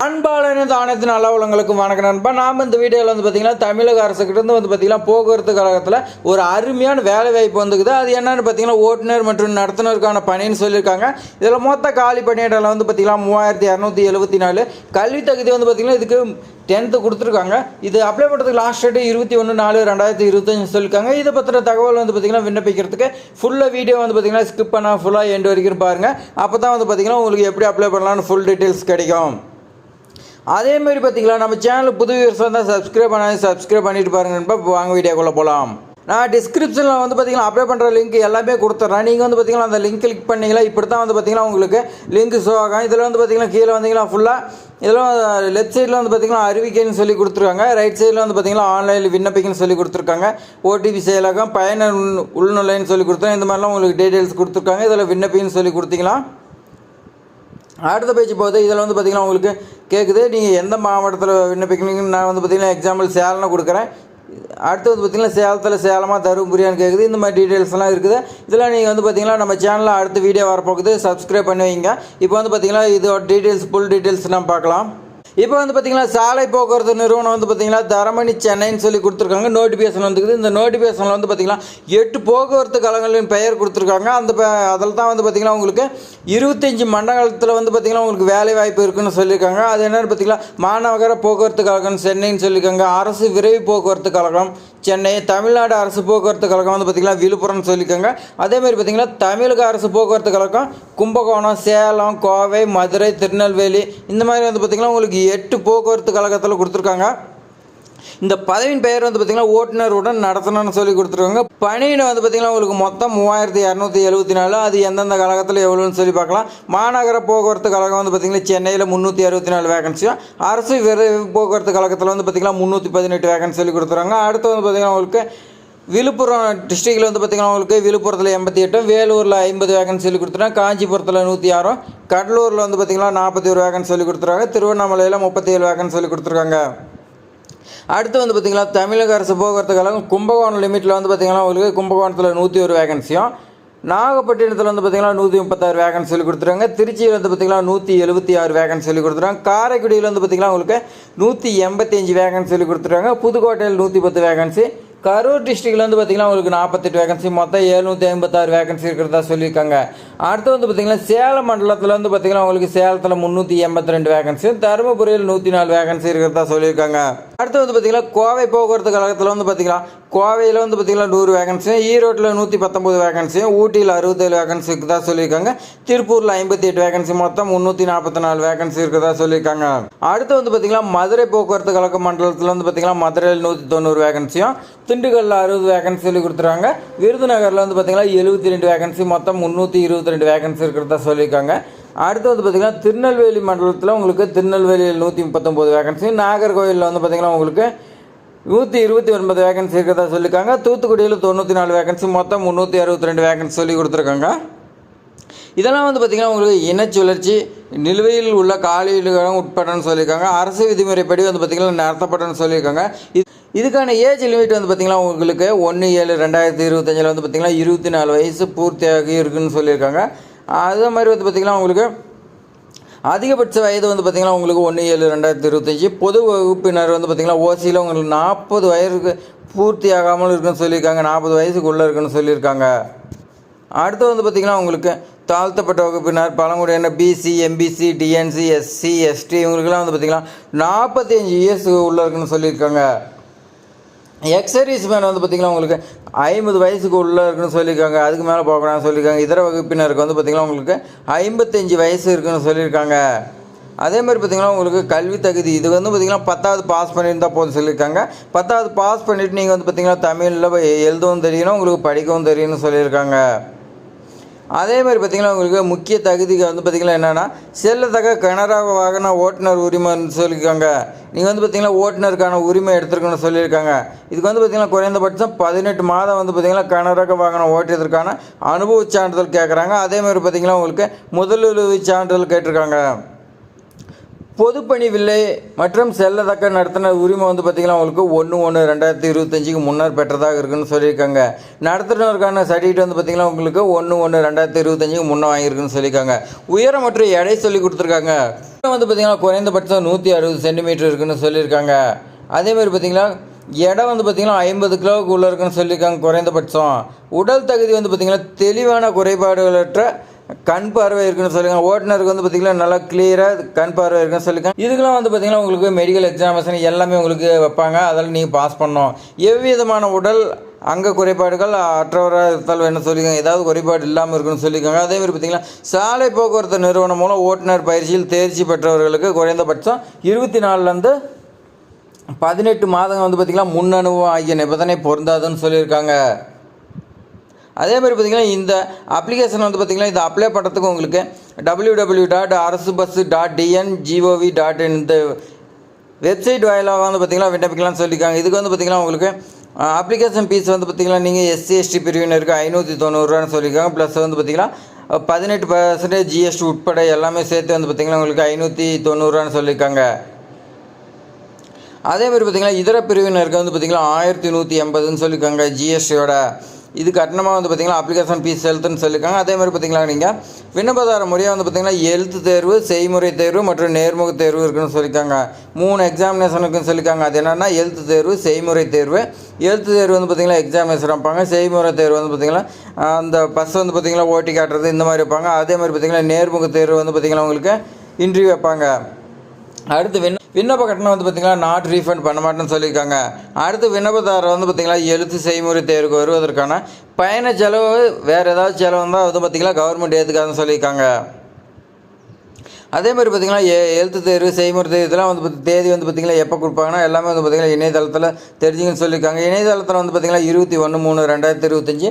அன்பாளன தானத்தின் அளவுலங்களுக்கு வணக்கம் நண்பா. நாம் இந்த வீடியோவில் வந்து பார்த்திங்கன்னா தமிழக அரசுக்கிட்ட வந்து பார்த்திங்கன்னா போக்குவரத்து கழகத்தில் ஒரு அருமையான வேலை வாய்ப்பு வந்துக்குது. அது என்னென்னு பார்த்திங்கன்னா ஓட்டுநர் மற்றும் நடத்துனருக்கான பணின்னு சொல்லியிருக்காங்க. இதில் மொத்த காலி பணியிடங்கள் வந்து பார்த்திங்கன்னா 3274. கல்வி தகுதி வந்து பார்த்திங்கன்னா இதுக்கு 10th கொடுத்துருக்காங்க. இது அப்ளை பண்ணுறதுக்கு லாஸ்ட் டேட்டு 21/4/2025 சொல்லியிருக்காங்க. இதை பற்றின தகவல் வந்து பார்த்திங்கன்னா விண்ணப்பிக்கிறதுக்கு ஃபுல்லாக வீடியோ வந்து பார்த்திங்கன்னா ஸ்கிப் பண்ணால் ஃபுல்லாக எண்டு வரைக்கும் பாருங்கள். அப்போ தான் வந்து பார்த்திங்கன்னா உங்களுக்கு எப்படி அப்ளை பண்ணலான்னு ஃபுல் டீட்டெயில்ஸ் கிடைக்கும். அதேமாதிரி பார்த்திங்களா நம்ம சேனல் புது வியூவர்ஸ் வந்தால் சப்ஸ்கிரைப் பண்ணிட்டு பாருங்க. வாங்க வீடியோக்குள்ளே போகலாம். நான் டிஸ்கிரிப்ஷனில் வந்து பார்த்திங்கன்னா அப்ளை பண்ணுற லிங்க் எல்லாமே கொடுத்துட்றேன். நீங்கள் வந்து பார்த்திங்கன்னா அந்த லிங்க் கிளிக் பண்ணிங்களா இப்படி தான் வந்து பார்த்திங்கன்னா உங்களுக்கு லிங்க் ஷோ ஆகும். இதில் வந்து பார்த்திங்கன்னா கீழே வந்தீங்கன்னா ஃபுல்லாக இதில் லெஃப்ட் சைடில் வந்து பார்த்திங்கன்னா அறிவிக்கைன்னு சொல்லி கொடுத்துருக்காங்க. ரைட் சைடில் வந்து பார்த்திங்கன்னா ஆன்லைனில் விண்ணப்பிக்கன்னு சொல்லி கொடுத்துருக்காங்க. ஓடிபி செயலகம் பயனர் உள்நுழைன்னு சொல்லி கொடுத்துருக்காங்க. இந்த மாதிரிலாம் உங்களுக்கு டீட்டெயில்ஸ் கொடுத்துருக்காங்க. இதில் விண்ணப்பின்னு சொல்லி கொடுத்தீங்களா அடுத்த பேஜ் போகுது. இதில் வந்து பார்த்திங்கன்னா உங்களுக்கு கேட்குது நீங்கள் எந்த மாவட்டத்தில் விண்ணப்பிக்கிறீங்கன்னு. நான் வந்து பார்த்திங்கன்னா எக்ஸாம்பிள் சேலம்னு கொடுக்குறேன். அடுத்து வந்து பார்த்திங்கன்னா சேலத்தில் சேலமாக தருமபுரியான்னு கேட்குது. இந்த மாதிரி டீட்டெயில்ஸ்லாம் இருக்குது. இதில் நீங்கள் வந்து பார்த்திங்கன்னா நம்ம சேனலில் அடுத்த வீடியோ வரப்போகுது, சப்ஸ்கிரைப் பண்ணி வைங்க. இப்போ வந்து பார்த்திங்கன்னா இதோட டீட்டெயில்ஸ் ஃபுல் டீட்டெயில்ஸ் நம்ம பார்க்கலாம். இப்போ வந்து பார்த்திங்கன்னா சாலை போக்குவரத்து நிறுவனம் வந்து பார்த்திங்கன்னா தரமணி சென்னைன்னு சொல்லி கொடுத்துருக்காங்க. நோட்டிஃபிகேஷன் வந்துக்குது. இந்த நோட்டிஃபிகேஷனில் வந்து பார்த்திங்கன்னா 8 போக்குவரத்து கழகங்களின் பெயர் கொடுத்துருக்காங்க. அதில் தான் வந்து பார்த்திங்கன்னா உங்களுக்கு 25 மண்டலத்தில் வந்து பார்த்திங்கன்னா உங்களுக்கு வேலை வாய்ப்பு இருக்குதுன்னு சொல்லியிருக்காங்க. அது என்னென்னு பார்த்திங்கன்னா மாநகர போக்குவரத்து கழகம் சென்னைன்னு சொல்லியிருக்காங்க. அரசு விரைவு போக்குவரத்து கழகம் சென்னை, தமிழ்நாடு அரசு போக்குவரத்து கழகம் வந்து பார்த்திங்கன்னா விழுப்புரம்னு சொல்லியிருக்காங்க. அதேமாதிரி பார்த்திங்கன்னா தமிழக அரசு போக்குவரத்து கழகம் கும்பகோணம், சேலம், கோவை, மதுரை, திருநெல்வேலி இந்த மாதிரி வந்து பார்த்திங்கன்னா உங்களுக்கு 8 போக்குவரத்து கழகத்தில் கொடுத்துருக்காங்க. இந்த பதவியின் பெயர் வந்து பார்த்திங்கன்னா ஓட்டுநருடன் நடத்தணும்னு சொல்லி கொடுத்துருக்காங்க. பணியிடம் வந்து பார்த்திங்கன்னா உங்களுக்கு மொத்தம் 3274. அது எந்தெந்த கழகத்தில் எவ்வளோன்னு சொல்லி பார்க்கலாம். மாநகர போக்குவரத்து கழகம் வந்து பார்த்திங்கன்னா சென்னையில் 364 வேகன்சியும், அரசு விரைவு போக்குவரத்து கழகத்தில் வந்து பார்த்திங்கன்னா 318 வேகன்சி சொல்லி கொடுத்துருக்காங்க. அடுத்து வந்து பார்த்திங்கன்னா உங்களுக்கு விழுப்புரம் டிஸ்ட்ரிக்டில் வந்து பார்த்திங்கன்னா உங்களுக்கு விழுப்புரத்தில் 88, வேலூரில் 50 வேகன்சி சொல்லி கொடுத்துருக்காங்க, காஞ்சிபுரத்தில் 106, கடலூரில் வந்து பார்த்திங்கன்னா 41 வேகன்சி சொல்லி கொடுத்துருக்காங்க, திருவண்ணாமலையில் 37 வேகன்சி சொல்லி கொடுத்துருக்காங்க. அடுத்து வந்து பார்த்திங்கன்னா தமிழக அரசு போக்குவரத்து கழகம் கும்பகோணம் லிமிட்டில் வந்து பார்த்திங்கன்னா உங்களுக்கு கும்பகோணத்தில் 101 வேகன்சியும், நாகப்பட்டினத்தில் வந்து பார்த்திங்கன்னா 136 வேகன்சி சொல்லி கொடுத்துருக்காங்க, திருச்சியில் வந்து பார்த்திங்கன்னா 176 வேகன்சி சொல்லி கொடுத்துருக்காங்க, காரைக்குடியில் வந்து பார்த்திங்கன்னா உங்களுக்கு 185 வேகன்சி சொல்லி கொடுத்துருக்காங்க, புதுக்கோட்டையில் 110 வேகன்சி, கரூர் டிஸ்ட்ரிக்டில் வந்து பார்த்திங்கன்னா உங்களுக்கு 48 வேகன்சி, மொத்தம் 756 வேகன்சி இருக்கிறதா சொல்லியிருக்காங்க. அடுத்து வந்து பார்த்திங்கன்னா சேலம் மண்டலத்தில் வந்து பார்த்திங்கன்னா உங்களுக்கு சேலத்தில் 382 வேகன்சி, தருமபுரியில் 104 வேகன்சி இருக்கிறதா சொல்லியிருக்காங்க. அடுத்து வந்து பார்த்திங்கன்னா கோவை போக்குவரத்து கழகத்தில் வந்து பார்த்திங்கன்னா கோவையில் வந்து பார்த்திங்கன்னா 100 வேகன்சியும், ஈரோட்டில் 119 வேகன்சியும், ஊட்டியில் 67 வேகன்சி இருக்குதா சொல்லியிருக்காங்க, திருப்பூரில் 58 வேகன்சி, மொத்தம் 344 வேகன்சி இருக்கிறதா சொல்லியிருக்காங்க. அடுத்து வந்து பார்த்திங்கன்னா மதுரை போக்குவரத்து கழக மண்டலத்தில் வந்து பார்த்திங்கன்னா மதுரையில் 190 வேகன்சியும், திண்டுக்கல்லில் 60 வேகன்சி சொல்லி கொடுத்துருக்காங்க, விருதுநகரில் வந்து பார்த்திங்கன்னா 72 வேகன்சி, மொத்தம் 322 வேகன்சி இருக்கிறதா சொல்லியிருக்காங்க. அடுத்து வந்து பார்த்திங்கன்னா திருநெல்வேலி மண்டலத்தில் உங்களுக்கு திருநெல்வேலியில் 139 வேகன்சி, நாகர்கோவிலில் வந்து பார்த்திங்கன்னா உங்களுக்கு 129 வேகன்சி இருக்கிறதா சொல்லியிருக்காங்க, தூத்துக்குடியில் 94 வேகன்சி, மொத்தம் 362 வேகன்சி சொல்லி கொடுத்துருக்காங்க. இதெல்லாம் வந்து பார்த்திங்கன்னா உங்களுக்கு இனச்சுழற்சி நிலுவையில் உள்ள காலியிடம் உட்படன்னு சொல்லியிருக்காங்க. அரசு விதிமுறைப்படி வந்து பார்த்திங்கன்னா நடத்தப்பட்டன்னு சொல்லியிருக்காங்க. இதுக்கான ஏஜ் லிமிட் வந்து பார்த்திங்கன்னா உங்களுக்கு 1/7/2025 வந்து பார்த்திங்கன்னா 24 வயசு பூர்த்தியாகி இருக்குதுன்னு சொல்லியிருக்காங்க. அதே மாதிரி வந்து பார்த்திங்கன்னா உங்களுக்கு அதிகபட்ச வயது வந்து பார்த்திங்கன்னா உங்களுக்கு 1/7/2025. பொது வகுப்பினர் வந்து பார்த்திங்கன்னா ஓசியில் உங்களுக்கு 40 வயதுக்கு பூர்த்தி ஆகாமல் இருக்குன்னு சொல்லியிருக்காங்க, 40 வயசுக்குள்ளே இருக்குன்னு சொல்லியிருக்காங்க. அடுத்து வந்து பார்த்திங்கன்னா உங்களுக்கு தாழ்த்தப்பட்ட வகுப்பினர் பழங்குடியினர் BC, MBC, DNC, SC, ST இவங்களுக்குலாம் வந்து பார்த்திங்கன்னா 45 இயர்ஸ் உள்ளே இருக்குன்னு சொல்லியிருக்காங்க. எக்ஸர்வீஸ் மேன் வந்து பார்த்திங்கன்னா உங்களுக்கு 50 வயசுக்கு உள்ளே இருக்குன்னு சொல்லியிருக்காங்க, அதுக்கு மேலே போகக்கூடாதுன்னு சொல்லியிருக்காங்க. இதர வகுப்பினருக்கு வந்து பார்த்திங்கன்னா உங்களுக்கு 55 வயசு இருக்குன்னு சொல்லியிருக்காங்க. அதே மாதிரி பார்த்திங்கன்னா உங்களுக்கு கல்வி தகுதி இது வந்து பார்த்திங்கன்னா 10வது பாஸ் பண்ணியிருந்தால் போதும் சொல்லியிருக்காங்க. 10வது பாஸ் பண்ணிவிட்டு நீங்கள் வந்து பார்த்திங்கன்னா தமிழில் எழுதவும் தெரியணும், உங்களுக்கு படிக்கவும் தெரியும்னு சொல்லியிருக்காங்க. அதே மாதிரி பார்த்திங்கன்னா உங்களுக்கு முக்கிய தகுதிக்கு வந்து பார்த்திங்கன்னா என்னென்னா செல்லத்தக்க கனரா வாகன ஓட்டுநர் உரிமைன்னு சொல்லியிருக்காங்க. நீங்கள் வந்து பார்த்திங்கன்னா ஓட்டுநருக்கான உரிமை எடுத்துருக்கணும்னு சொல்லியிருக்காங்க. இதுக்கு வந்து பார்த்திங்கன்னா குறைந்தபட்சம் 18 மாதம் வந்து பார்த்திங்கன்னா கனரக வாகனம் ஓட்டியதற்கான அனுபவ சான்றிதழ் கேட்குறாங்க. அதேமாதிரி பார்த்திங்கன்னா உங்களுக்கு முதலுதவி சான்றிதழ் கேட்டிருக்காங்க. பொதுப்பணி வில்லை மற்றும் செல்லத்தக்க நடத்துனர் உரிமை வந்து பார்த்திங்கன்னா உங்களுக்கு 1/1/2025 முன்னர் பெற்றதாக இருக்குன்னு சொல்லியிருக்காங்க. நடத்துனருக்கான சர்டிஃபிகேட் வந்து பார்த்திங்கன்னா உங்களுக்கு 1/1/2025 முன்னே வாங்கியிருக்குன்னு சொல்லியிருக்காங்க. உயரம் மற்றும் எடை சொல்லி கொடுத்துருக்காங்க. வந்து பார்த்திங்கன்னா குறைந்தபட்சம் 160 சென்டிமீட்டர் இருக்குன்னு சொல்லியிருக்காங்க. அதேமாதிரி பார்த்திங்கன்னா எடை வந்து பார்த்திங்கன்னா 50 கிலோவுக்கு உள்ளே இருக்குன்னு சொல்லியிருக்காங்க குறைந்தபட்சம். உடல் தகுதி வந்து பார்த்திங்கன்னா தெளிவான குறைபாடுகளற்ற கண் பார்வை இருக்குன்னு சொல்லியிருக்காங்க. ஓட்டுநருக்கு வந்து பார்த்திங்கன்னா நல்லா கிளியராக கண் பார்வை இருக்குன்னு சொல்லியிருக்காங்க. இதுக்கெல்லாம் வந்து பார்த்திங்கன்னா உங்களுக்கு மெடிக்கல் எக்ஸாமினேஷன் எல்லாமே உங்களுக்கு வைப்பாங்க. அதில் நீங்கள் பாஸ் பண்ணணும். எவ்விதமான உடல் அங்க குறைபாடுகள் அற்றவராக இருந்தாலும் என்ன சொல்லியிருக்காங்க, ஏதாவது குறைபாடு இல்லாமல் இருக்குன்னு சொல்லியிருக்காங்க. அதேமாதிரி பார்த்திங்கன்னா சாலை போக்குவரத்து நிறுவனம் மூலம் ஓட்டுநர் பயிற்சியில் தேர்ச்சி பெற்றவர்களுக்கு குறைந்தபட்சம் 24லேருந்து 18 மாதங்கள் வந்து பார்த்திங்கன்னா முன் அனுபவம் ஆகிய நிபந்தனை பொருந்தாதுன்னு சொல்லியிருக்காங்க. அதேமாதிரி பார்த்திங்கன்னா இந்த அப்ளிகேஷன் வந்து பார்த்திங்கன்னா இதை அப்ளை பண்ணுறதுக்கு உங்களுக்கு www.arasubus.dngov.in இந்த வெப்சைட் வாயிலாக வந்து பார்த்திங்கன்னா விண்ணப்பிக்கலாம்னு சொல்லியிருக்காங்க. இதுக்கு வந்து பார்த்திங்கன்னா உங்களுக்கு அப்ளிகேஷன் ஃபீஸ் வந்து பார்த்திங்கன்னா நீங்கள் எஸ்சி எஸ்டி பிரிவினருக்கு 590 சொல்லியிருக்காங்க. ப்ளஸ் வந்து பார்த்திங்கன்னா 18% ஜிஎஸ்டி உட்பட எல்லாமே சேர்த்து வந்து பார்த்திங்கன்னா உங்களுக்கு 590 சொல்லியிருக்காங்க. அதேமாதிரி பார்த்திங்கன்னா இதர பிரிவினருக்கு வந்து பார்த்திங்கன்னா 1180 சொல்லியிருக்காங்க ஜிஎஸ்டியோட. இது கட்டணமாக வந்து பார்த்திங்கன்னா அப்ளிகேஷன் ஃபீஸ் செலுத்துன்னு சொல்லியிருக்காங்க. அதேமாதிரி பார்த்திங்கன்னா நீங்கள் விண்ணப்பதார முறையாக வந்து பார்த்திங்கன்னா எழுத்து தேர்வு, செய்முறை தேர்வு மற்றும் நேர்முக தேர்வு இருக்குன்னு சொல்லியிருக்காங்க. 3 எக்ஸாமினேஷன் இருக்குன்னு சொல்லியிருக்காங்க. அது என்னென்னா எழுத்து தேர்வு, செய்முறை தேர்வு. எழுத்து தேர்வு வந்து பார்த்திங்கன்னா எக்ஸாமினேஷன் வைப்பாங்க. செய்முறை தேர்வு வந்து பார்த்திங்கன்னா அந்த பஸ் வந்து பார்த்திங்கன்னா ஓட்டி காட்டுறது இந்த மாதிரி வைப்பாங்க. அதேமாதிரி பார்த்திங்கன்னா நேர்முக தேர்வு வந்து பார்த்திங்கன்னா உங்களுக்கு இன்டர்வியூ வைப்பாங்க. அடுத்து விண்ணப்ப கட்டணம் வந்து பார்த்திங்கன்னா நாட் ரீஃபண்ட் பண்ண மாட்டேன்னு சொல்லியிருக்காங்க. அடுத்து விண்ணப்பதாரர் வந்து பார்த்திங்கன்னா எழுத்து செய்முறை தேர்வுக்கு வருவதற்கான பயண செலவு வேறு ஏதாவது செலவு இருந்தால் வந்து பார்த்திங்கன்னா கவர்மெண்ட் ஏற்றுக்காதுன்னு சொல்லியிருக்காங்க. அதேமாதிரி பார்த்திங்கன்னா எழுத்து தேர்வு, செய்முறை தேர்வு இதெல்லாம் வந்து தேதி வந்து பார்த்திங்கன்னா எப்போ கொடுப்பாங்கன்னா எல்லாமே வந்து பார்த்திங்கன்னா இணையதளத்தில் தெரிஞ்சுங்கன்னு சொல்லியிருக்காங்க. இணையதளத்தில் வந்து பார்த்திங்கன்னா 21/3/2025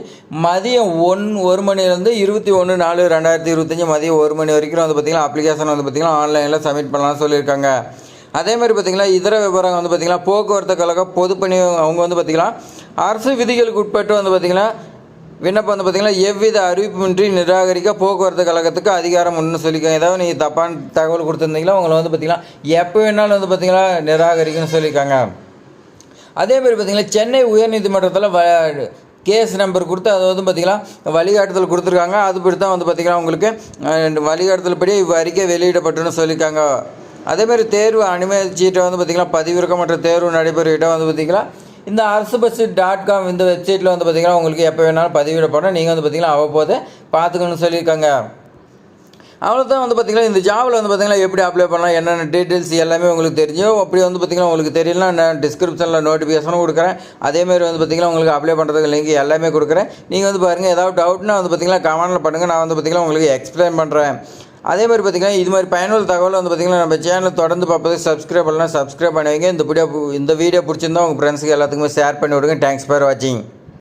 மதியம் 1 மணிலேருந்து 21/4/2025 மதியம் 1 மணி வரைக்கும் வந்து பார்த்திங்கன்னா அப்ளிகேஷன் வந்து பார்த்திங்கன்னா ஆன்லைனில் சப்மிட் பண்ணலாம்னு சொல்லியிருக்காங்க. அதேமாதிரி பார்த்திங்கன்னா இதர விவரங்கள் வந்து பார்த்திங்கன்னா போக்குவரத்து கழக பொதுப்பணி அவங்க வந்து பார்த்திங்கன்னா அரசு விதிகளுக்கு உட்பட்டு வந்து பார்த்திங்கன்னா விண்ணப்பம் வந்து பார்த்திங்கன்னா எவ்வித அறிவிப்புமின்றி நிராகரிக்க போக்குவரத்து கழகத்துக்கு அதிகாரம் ஒன்று சொல்லியிருக்காங்க. ஏதாவது நீங்கள் தப்பான தகவல் கொடுத்துருந்தீங்களா உங்களை வந்து பார்த்திங்கன்னா எப்போ வேணாலும் வந்து பார்த்திங்கன்னா நிராகரிக்குன்னு சொல்லியிருக்காங்க. அதேமாதிரி பார்த்திங்கன்னா சென்னை உயர்நீதிமன்றத்தில் கேஸ் நம்பர் கொடுத்து அதை வந்து பார்த்திங்கன்னா வழிகாட்டுதல் கொடுத்துருக்காங்க. அதுபடி தான் வந்து பார்த்திங்கன்னா உங்களுக்கு வழிகாட்டுதல் படி அறிக்கை வெளியிடப்பட்டுன்னு சொல்லியிருக்காங்க. அதேமாதிரி தேர்வு அனுமதி சீட்டை வந்து பார்த்திங்கன்னா பதிவிறக்கம் மற்றும் தேர்வு நடைபெறும் இடம் வந்து பார்த்திங்கன்னா இந்த arasubus.com இந்த வெப்சைட்டில் வந்து பார்த்திங்கன்னா உங்களுக்கு எப்போ வேணாலும் பதிவிடப்படும். நீங்கள் வந்து பார்த்திங்கன்னா அவ்வப்போது பார்த்துக்கணும்னு சொல்லியிருக்காங்க. அவ்வளோதான் வந்து பார்த்திங்கன்னா இந்த ஜாபில் வந்து பார்த்திங்கன்னா எப்படி அப்ளை பண்ணலாம், என்னென்ன டீட்டெயில்ஸ் எல்லாமே உங்களுக்கு தெரியும். அப்படி வந்து பார்த்திங்கன்னா உங்களுக்கு தெரியலனா நான் டிஸ்கிரிப்ஷனில் நோட்டிஃபிகேஷனும் கொடுக்குறேன். அதேமாதிரி வந்து பார்த்திங்கன்னா உங்களுக்கு அப்ளை பண்ணுறதுக்கு லிங்க் எல்லாமே கொடுக்குறேன். நீங்கள் வந்து பாருங்கள், ஏதாவது டவுட்னா வந்து பார்த்திங்கன்னா கமெண்ட்டில் பண்ணுங்கள். நான் வந்து பார்த்திங்கன்னா உங்களுக்கு எக்ஸ்பிளைன் பண்ணுறேன். அதேமாதிரி பார்த்திங்கன்னா இது மாதிரி பயனுள்ள தகவல் வந்து பார்த்திங்கன்னா நம்ம சேனல் தொடர்ந்து பார்ப்பதுக்கு சப்ஸ்கிரைப் பண்ணலாம், சப்ஸ்கிரைப் பண்ணுவீங்க. இந்த வீடியோ பிடிச்சிருந்தா உங்கள் ஃப்ரெண்ட்ஸுக்கு எல்லாத்துக்குமே ஷேர் பண்ணி விடுங்க. தேங்க்ஸ் ஃபார் வாட்சிங்.